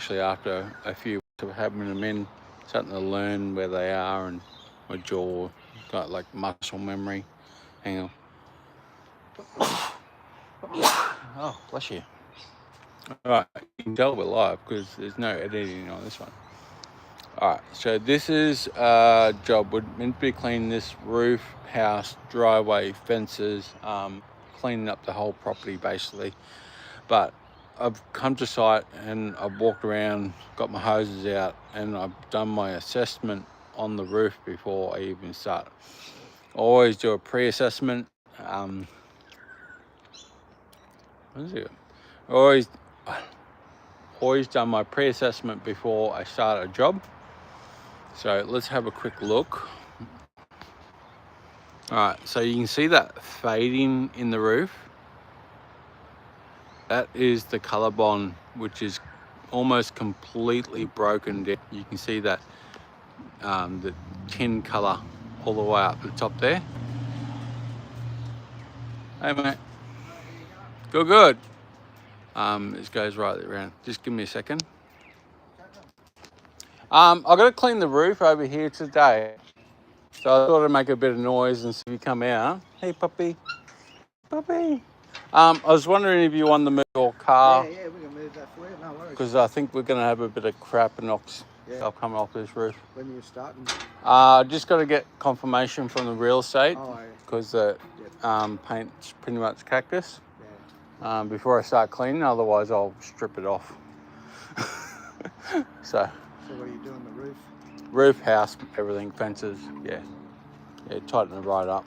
especially after a few weeks of having them in, starting to learn where they are, and my jaw got like muscle memory. Hang on. Oh, bless you. Alright, you can tell we're live because there's no editing on this one. Alright, so this is a job. We're meant to be cleaning this roof, house, driveway, fences, cleaning up the whole property basically. But I've come to site and I've walked around, got my hoses out, and I've done my assessment on the roof before I even start. I always do a pre-assessment. What is it? Always done my pre-assessment before I start a job. So let's have a quick look. Alright, so you can see that fading in the roof. That is the color bond, which is almost completely broken down. You can see that the tin color all the way up the top there. Hey mate. Good. This goes right around. Just give me a second. I've got to clean the roof over here today. So I thought I'd make a bit of noise and see if you come out. Hey puppy. Puppy. I was wondering if you wanted to move your car. Yeah, we can move that for you, no worries. Because I think we're going to have a bit of crap and stuff coming off this roof. When you're starting? Just got to get confirmation from the real estate because the paint's pretty much cactus before I start cleaning, otherwise I'll strip it off. So what are you doing, the roof? Roof, house, everything, fences, yeah, tighten it right up.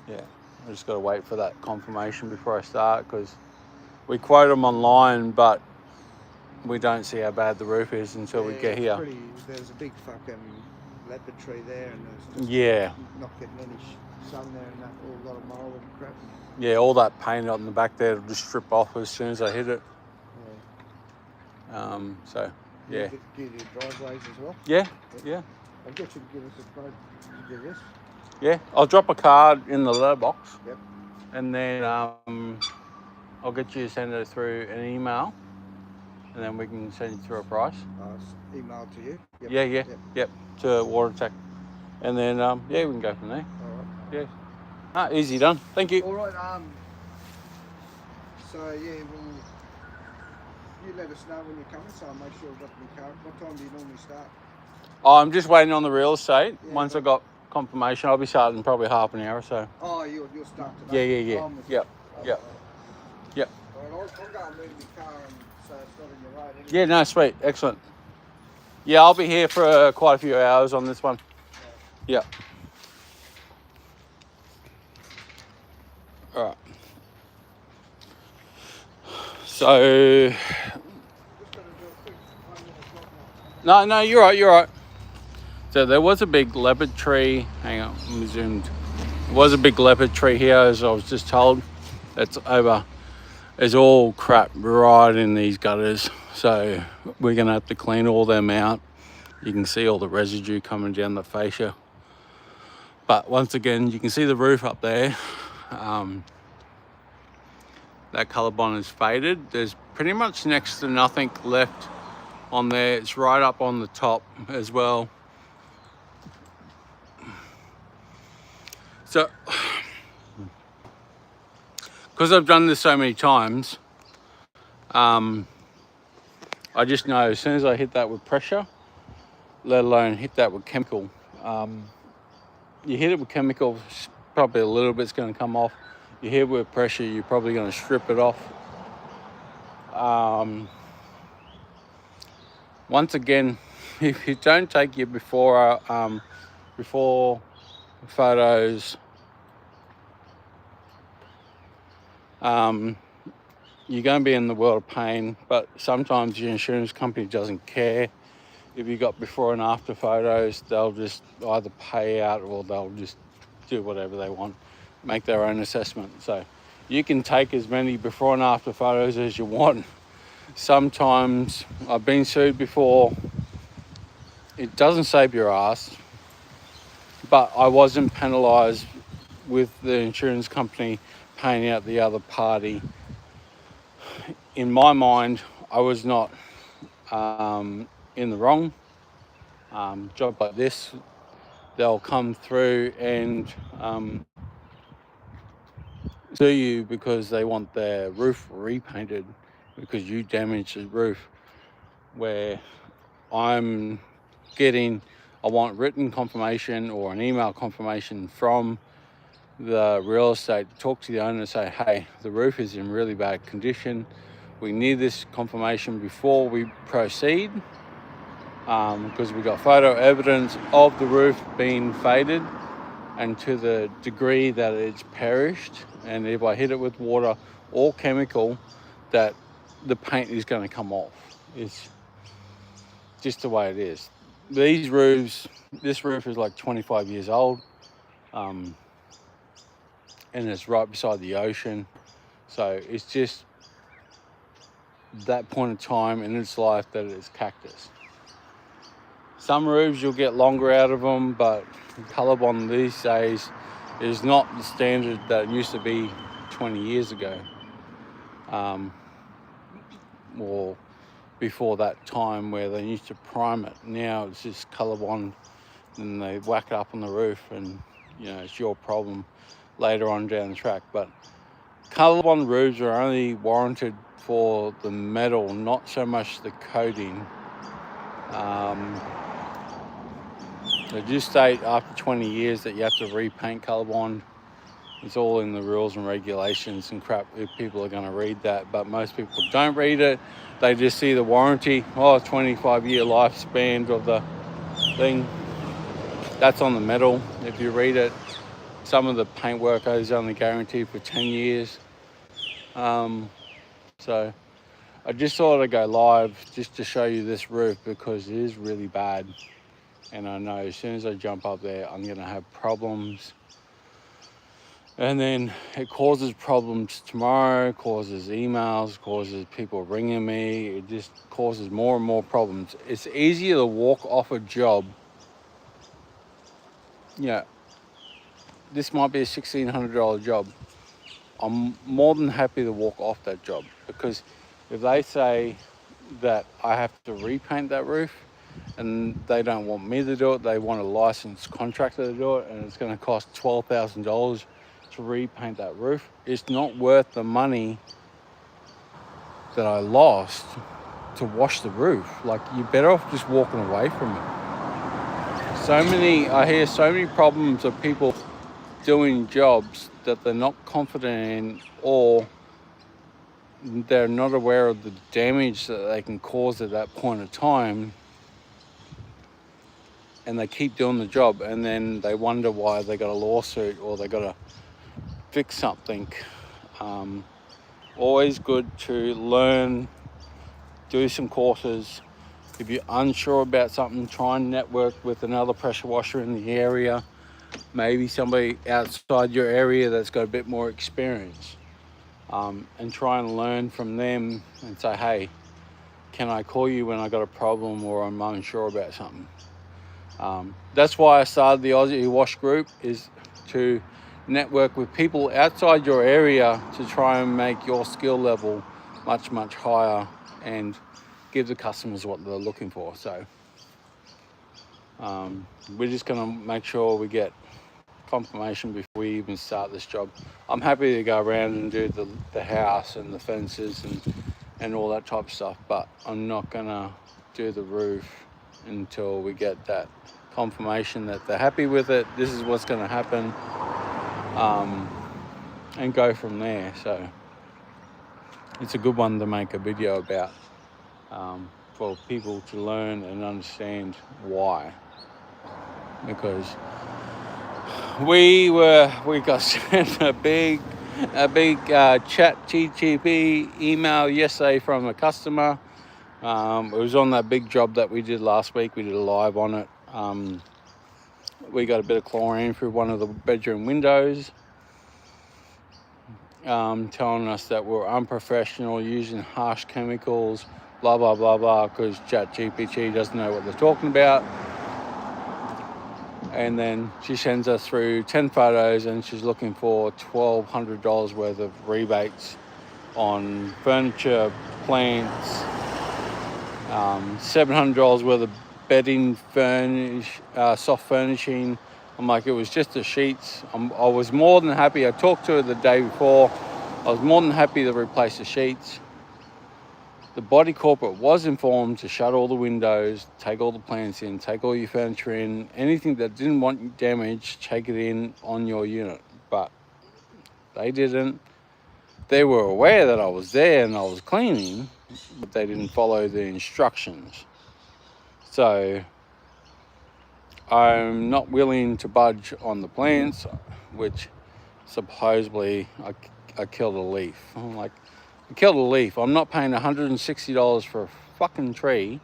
Yeah, I just got to wait for that confirmation before I start because we quote them online, but we don't see how bad the roof is until we get here. There's a big fucking leopard tree there, and there's just not getting any sun there, and that all got a mold and crap. Yeah, all that paint on the back there will just strip off as soon as I hit it. Yeah. So yeah. Do you do driveways as well? Yeah. I'll get you to give us a quote to do this. Yeah, I'll drop a card in the letterbox. Yep. And then I'll get you to send it through an email, and then we can send you through a price. Email to you? Yep, to WaterTech. And then, we can go from there. All right. Yeah. Easy done. Thank you. All right, you let us know when you're coming, so I'll make sure I've got my card. What time do you normally start? I'm just waiting on the real estate. Yeah, once I got confirmation, I'll be starting probably half an hour or so. Oh, you'll start today? Yeah. Yep. All right, I'll go and move my car so it's not in the road anyway. Yeah, no, sweet. Excellent. Yeah, I'll be here for quite a few hours on this one. Yeah. All right. So... No, you're right. So there was a big leopard tree. Hang on, let me zoom. There was a big leopard tree here, as I was just told. That's over. There's all crap right in these gutters. So we're going to have to clean all them out. You can see all the residue coming down the fascia. But once again, you can see the roof up there. That colour bond is faded. There's pretty much next to nothing left on there. It's right up on the top as well. So, because I've done this so many times, I just know as soon as I hit that with pressure, let alone hit that with chemical, you hit it with chemical, probably a little bit's going to come off. You hit it with pressure, you're probably going to strip it off. Once again, if you don't take your before photos, you're going to be in the world of pain. But sometimes your insurance company doesn't care if you got before and after photos. They'll just either pay out or they'll just do whatever they want, make their own assessment. So you can take as many before and after photos as you want. Sometimes I've been sued before. It doesn't save your ass, but I wasn't penalised with the insurance company paying out the other party. In my mind, I was not in the wrong. Job like this, they'll come through and sue you because they want their roof repainted because you damaged the roof. Where I'm getting, I want written confirmation or an email confirmation from the real estate to talk to the owner and say, hey, the roof is in really bad condition. We need this confirmation before we proceed, because we got photo evidence of the roof being faded and to the degree that it's perished. And if I hit it with water or chemical, that the paint is going to come off. It's just the way it is. These roofs, this roof is like 25 years old, and it's right beside the ocean. So it's just that point of time in its life that it's cactus. Some roofs you'll get longer out of them, but colour bond these days is not the standard that it used to be 20 years ago, or before that time where they used to prime it. Now it's just colour bond and they whack it up on the roof, and you know, it's your problem later on down the track. But colour bond roofs are only warranted for the metal, not so much the coating. They just state after 20 years that you have to repaint colour bond. It's all in the rules and regulations and crap if people are going to read that, but most people don't read it. They just see the warranty, 25-year lifespan of the thing. That's on the metal. If you read it, some of the paintwork is only guaranteed for 10 years. So I just thought I'd go live just to show you this roof because it is really bad. And I know as soon as I jump up there, I'm going to have problems. And then it causes problems tomorrow, causes emails, causes people ringing me. It just causes more and more problems. It's easier to walk off a job. Yeah, this might be a $1,600 job. I'm more than happy to walk off that job, because if they say that I have to repaint that roof and they don't want me to do it, they want a licensed contractor to do it, and it's going to cost $12,000 to repaint that roof, it's not worth the money that I lost to wash the roof. Like, you're better off just walking away from it. I hear so many problems of people doing jobs that they're not confident in, or they're not aware of the damage that they can cause at that point of time, and they keep doing the job, and then they wonder why they got a lawsuit or they got to fix something. Always good to learn, do some courses. If you're unsure about something, try and network with another pressure washer in the area, maybe somebody outside your area that's got a bit more experience, and try and learn from them and say, hey, can I call you when I got a problem or I'm unsure about something? That's why I started the Aussie Wash group, is to network with people outside your area to try and make your skill level much, much higher and give the customers what they're looking for. So we're just going to make sure we get confirmation before we even start this job. I'm happy to go around and do the house and the fences and all that type of stuff, but I'm not going to do the roof until we get that confirmation that they're happy with it, this is what's going to happen, and go from there. So it's a good one to make a video about, for people to learn and understand why. Because we got sent a big chat GTP email yesterday from a customer. It was on that big job that we did last week. We did a live on it. We got a bit of chlorine through one of the bedroom windows, telling us that we're unprofessional, using harsh chemicals, blah, blah, blah, blah, because ChatGPT doesn't know what they're talking about. And then she sends us through 10 photos and she's looking for $1,200 worth of rebates on furniture, plants, $700 worth of bedding, soft furnishing. I'm like, it was just the sheets. I was more than happy. I talked to her the day before. I was more than happy to replace the sheets. The body corporate was informed to shut all the windows, take all the plants in, take all your furniture in, anything that didn't want damaged, take it in on your unit. But they didn't. They were aware that I was there and I was cleaning, but they didn't follow the instructions. So I'm not willing to budge on the plants, which supposedly I killed a leaf. I'm like, I killed a leaf. I'm not paying $160 for a fucking tree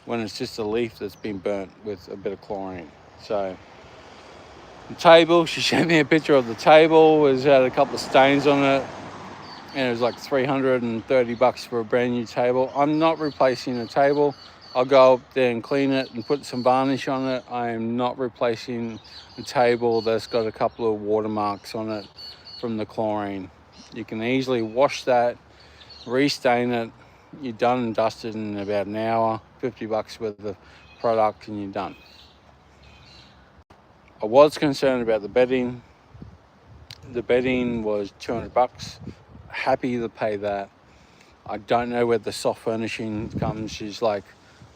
when it's just a leaf that's been burnt with a bit of chlorine. So the table, she showed me a picture of the table. It had a couple of stains on it, and it was like $330 for a brand new table. I'm not replacing a table. I'll go up there and clean it and put some varnish on it. I am not replacing a table that's got a couple of watermarks on it from the chlorine. You can easily wash that, restain it. You're done and dusted in about an hour, $50 worth of product, and you're done. I was concerned about the bedding. The bedding was $200. Happy to pay that. I don't know where the soft furnishing comes. She's like,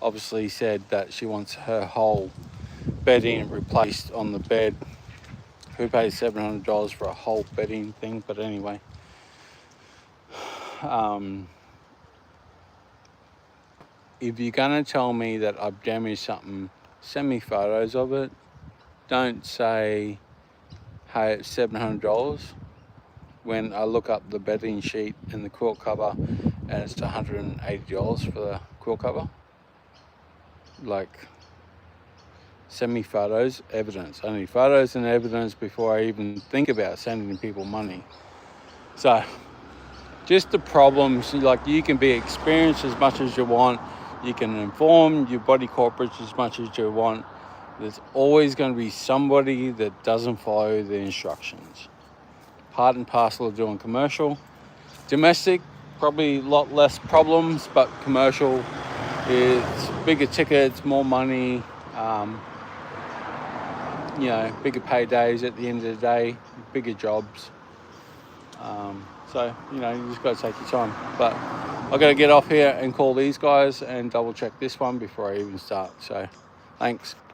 obviously said that she wants her whole bedding replaced on the bed. Who pays $700 for a whole bedding thing? But anyway, if you're gonna tell me that I've damaged something, send me photos of it. Don't say, hey, it's $700 when I look up the bedding sheet and the quilt cover and it's $180 for the quilt cover. Like, send me photos, evidence. I need photos and evidence before I even think about sending people money. So just the problems, like, you can be experienced as much as you want. You can inform your body corporates as much as you want. There's always going to be somebody that doesn't follow the instructions. Part and parcel of doing commercial. Domestic, probably a lot less problems, but commercial, it's bigger tickets, more money, bigger paydays at the end of the day, bigger jobs. So, you just got to take your time. But I've got to get off here and call these guys and double check this one before I even start. So, thanks.